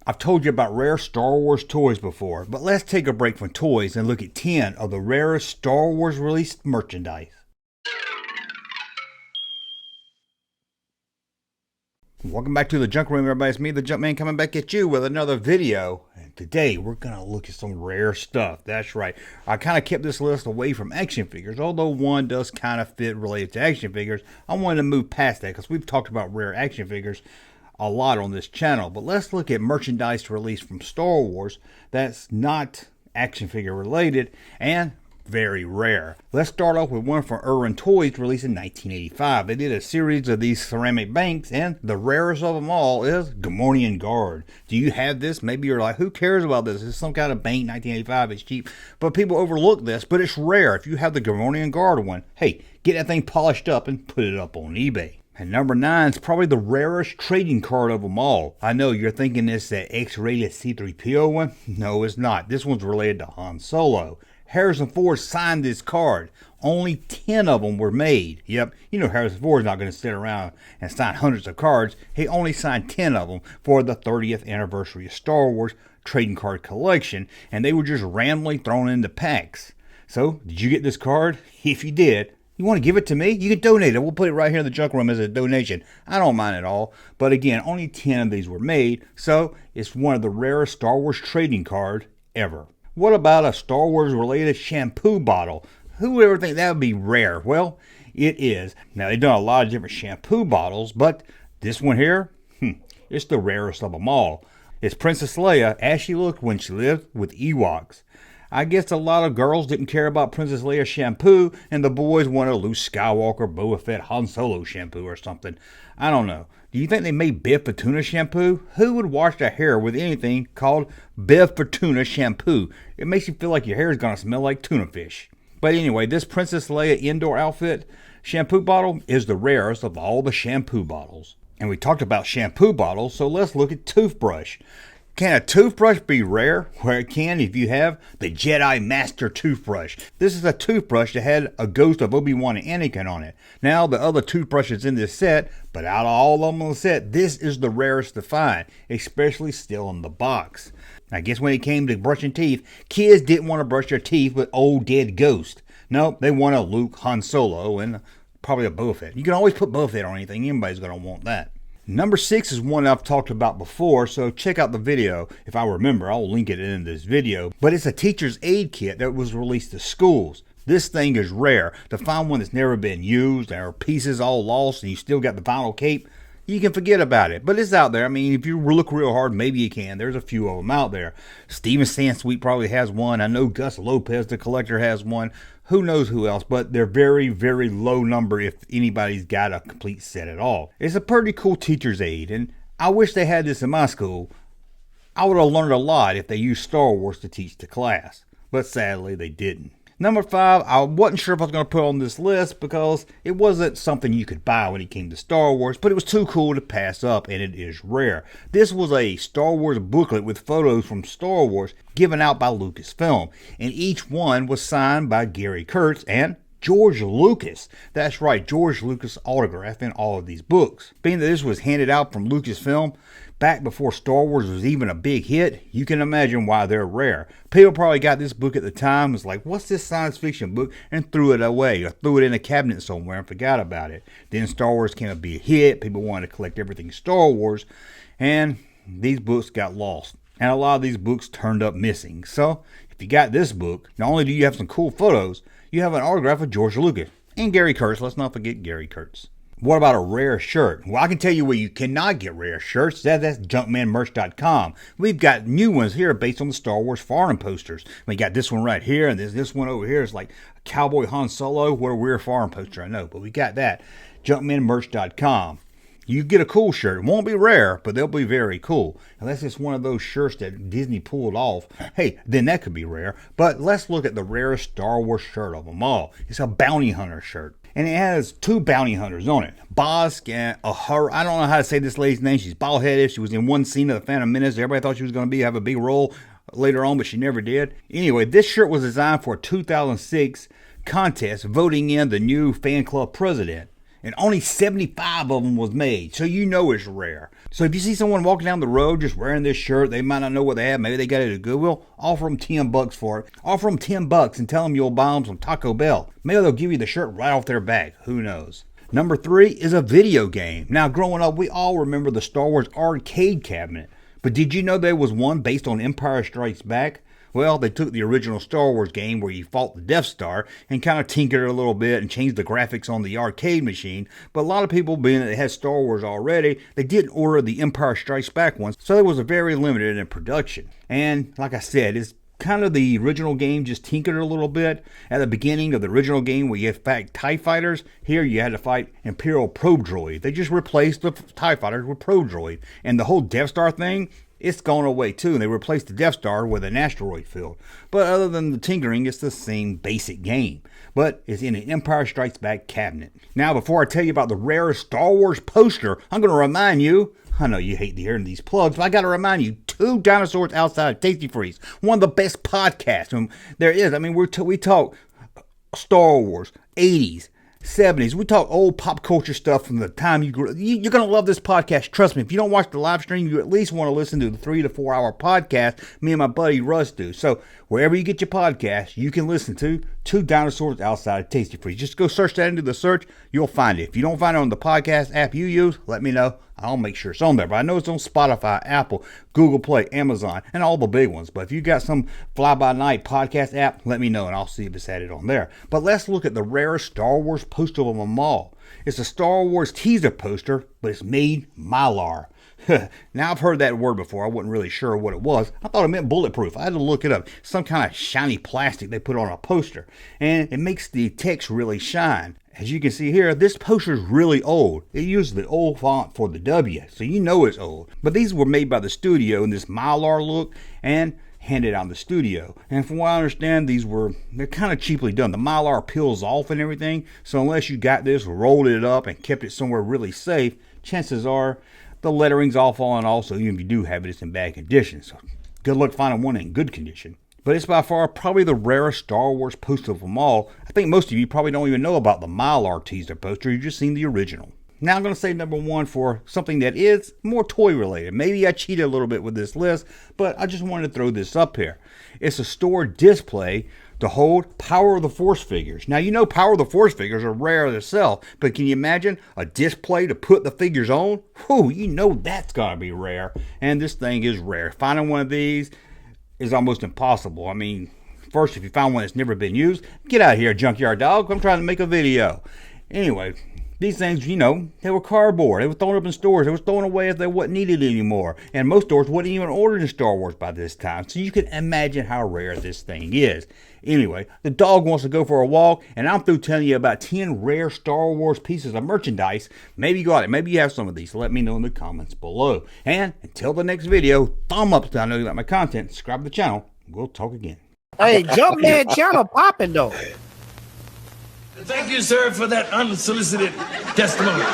I've told you about rare Star Wars toys before, but let's take a break from toys and look at 10 of the rarest Star Wars released merchandise. Welcome back to the Junk Room, everybody. It's me, the Junkman, coming back at you with another video. And today, we're going to look at some rare stuff. That's right. I kind of kept this list away from action figures, although one does kind of fit related to action figures. I wanted to move past that because we've talked about rare action figures a lot on this channel. But let's look at merchandise released from Star Wars that's not action figure related and very rare. Let's start off with one from Irwin Toys, released in 1985. They did a series of these ceramic banks, and the rarest of them all is Gamorrean Guard. Do you have this? Maybe you're like, who cares about this? It's some kind of bank, 1985, it's cheap. But people overlook this, but it's rare. If you have the Gamorrean Guard one, hey, get that thing polished up and put it up on eBay. And number 9 is probably the rarest trading card of them all. I know you're thinking it's that X-rated C-3PO one. No, it's not. This one's related to Han Solo. Harrison Ford signed this card. Only 10 of them were made. Yep, you know Harrison Ford's not going to sit around and sign hundreds of cards. He only signed 10 of them for the 30th anniversary of Star Wars trading card collection, and they were just randomly thrown into packs. So, did you get this card? If you did, you want to give it to me? You can donate it. We'll put it right here in the junk room as a donation. I don't mind at all. But again, only 10 of these were made, so it's one of the rarest Star Wars trading cards ever. What about a Star Wars related shampoo bottle? Who would ever think that would be rare? Well, it is. Now, they've done a lot of different shampoo bottles, but this one here, it's the rarest of them all. It's Princess Leia as she looked when she lived with Ewoks. I guess a lot of girls didn't care about Princess Leia shampoo, and the boys wanted a Luke Skywalker, Boba Fett, Han Solo shampoo or something. I don't know. Do you think they made Bev Fortuna shampoo? Who would wash their hair with anything called Bev Fortuna shampoo? It makes you feel like your hair is going to smell like tuna fish. But anyway, this Princess Leia indoor outfit shampoo bottle is the rarest of all the shampoo bottles. And we talked about shampoo bottles, so let's look at toothbrush. Can a toothbrush be rare? Well, it can if you have the Jedi Master toothbrush. This is a toothbrush that had a ghost of Obi-Wan and Anakin on it. Now, the other toothbrushes in this set, but out of all of them on the set, this is the rarest to find, especially still in the box. I guess when it came to brushing teeth, kids didn't want to brush their teeth with old dead ghosts. No, they want a Luke, Han Solo, and probably a Boba Fett. You can always put Boba Fett on anything. Anybody's going to want that. Number 6 is one I've talked about before, so check out the video. If I remember, I'll link it in this video. But it's a teacher's aid kit that was released to schools. This thing is rare. To find one that's never been used, or pieces all lost, and you still got the vinyl cape, you can forget about it. But it's out there. I mean, if you look real hard, maybe you can. There's a few of them out there. Steven Sansweet probably has one. I know Gus Lopez, the collector, has one. Who knows who else, but they're very, very low number if anybody's got a complete set at all. It's a pretty cool teacher's aid, and I wish they had this in my school. I would have learned a lot if they used Star Wars to teach the class, but sadly they didn't. Number 5, I wasn't sure if I was going to put on this list because it wasn't something you could buy when it came to Star Wars, but it was too cool to pass up, and it is rare. This was a Star Wars booklet with photos from Star Wars given out by Lucasfilm, and each one was signed by Gary Kurtz and George Lucas. That's right, George Lucas autographed in all of these books. Being that this was handed out from Lucasfilm back before Star Wars was even a big hit, you can imagine why they're rare. People probably got this book at the time, was like, what's this science fiction book? And threw it away, or threw it in a cabinet somewhere and forgot about it. Then Star Wars came to be a hit, people wanted to collect everything Star Wars, and these books got lost. And a lot of these books turned up missing. So, if you got this book, not only do you have some cool photos, you have an autograph of George Lucas. And Gary Kurtz, let's not forget Gary Kurtz. What about a rare shirt? Well, I can tell you where you cannot get rare shirts. That's junkmanmerch.com. We've got new ones here based on the Star Wars foreign posters. We got this one right here, and this one over here is like a Cowboy Han Solo. What a weird foreign poster, I know, but we got that. Junkmanmerch.com. You get a cool shirt. It won't be rare, but they'll be very cool. Unless it's one of those shirts that Disney pulled off. Hey, then that could be rare. But let's look at the rarest Star Wars shirt of them all. It's a bounty hunter shirt. And it has 2 bounty hunters on it. Bosk and Ahura. I don't know how to say this lady's name. She's bald-headed. She was in one scene of The Phantom Menace. Everybody thought she was going to have a big role later on, but she never did. Anyway, this shirt was designed for a 2006 contest voting in the new fan club president. and only 75 of them was made, so you know it's rare. So if you see someone walking down the road just wearing this shirt, they might not know what they have, maybe they got it at Goodwill, offer them $10 for it. Offer them $10 and tell them you'll buy them some Taco Bell. Maybe they'll give you the shirt right off their back, who knows. Number 3 is a video game. Now growing up, we all remember the Star Wars arcade cabinet, but did you know there was one based on Empire Strikes Back? Well, they took the original Star Wars game where you fought the Death Star and kind of tinkered it a little bit and changed the graphics on the arcade machine. But a lot of people, being that they had Star Wars already, they didn't order the Empire Strikes Back one, so it was a very limited in production. And like I said, it's kind of the original game, just tinkered a little bit. At the beginning of the original game where you had to fight TIE fighters, here you had to fight Imperial Probe Droid. They just replaced the TIE fighters with Probe Droid. And the whole Death Star thing, it's gone away too, and they replaced the Death Star with an asteroid field. But other than the tinkering, it's the same basic game. But it's in an Empire Strikes Back cabinet. Now, before I tell you about the rarest Star Wars poster, I'm going to remind you, I know you hate hearing these plugs, but I got to remind you, Two Dinosaurs Outside of Tasty Freeze, one of the best podcasts there is. I mean, we talk Star Wars, 80s, 70s. We talk old pop culture stuff from the time you grew up. You're going to love this podcast. Trust me, if you don't watch the live stream, you at least want to listen to the 3 to 4 hour podcast me and my buddy Russ do. So wherever you get your podcast, you can listen to Two Dinosaurs Outside of Tasty Freeze. Just go search that into the search. You'll find it. If you don't find it on the podcast app you use, let me know. I'll make sure it's on there. But I know it's on Spotify, Apple, Google Play, Amazon, and all the big ones. But if you got some fly-by-night podcast app, let me know, and I'll see if it's added on there. But let's look at the rarest Star Wars poster of them all. It's a Star Wars teaser poster, but it's made Mylar. Now, I've heard that word before. I wasn't really sure what it was. I thought it meant bulletproof. I had to look it up. Some kind of shiny plastic they put on a poster, and it makes the text really shine. As you can see here, this poster is really old. It uses the old font for the W, so you know it's old. But these were made by the studio in this Mylar look and handed out in the studio. And from what I understand, they're kind of cheaply done. The Mylar peels off and everything, so unless you got this, rolled it up, and kept it somewhere really safe, chances are the lettering's all falling off, so even if you do have it, it's in bad condition. So good luck finding one in good condition. But it's by far probably the rarest Star Wars poster of them all. I think most of you probably don't even know about the Mylar teaser poster. You've just seen the original. Now I'm going to say number 1 for something that is more toy related. Maybe I cheated a little bit with this list, but I just wanted to throw this up here. It's a store display to hold Power of the Force figures. Now, you know Power of the Force figures are rare to sell, but can you imagine a display to put the figures on? Whew, you know that's got to be rare. And this thing is rare. Finding one of these is almost impossible. I mean, first, if you find one that's never been used, get out of here, junkyard dog. I'm trying to make a video. Anyway, these things, you know, they were cardboard. They were thrown up in stores. They were thrown away if they wasn't needed anymore. And most stores wasn't even ordering Star Wars by this time. So you can imagine how rare this thing is. Anyway, the dog wants to go for a walk, and I'm through telling you about 10 rare Star Wars pieces of merchandise. Maybe you got it. Maybe you have some of these. So let me know in the comments below. And until the next video, thumb up so I know you like my content. Subscribe to the channel. We'll talk again. Hey, Junkman channel popping though. Thank you, sir, for that unsolicited testimony.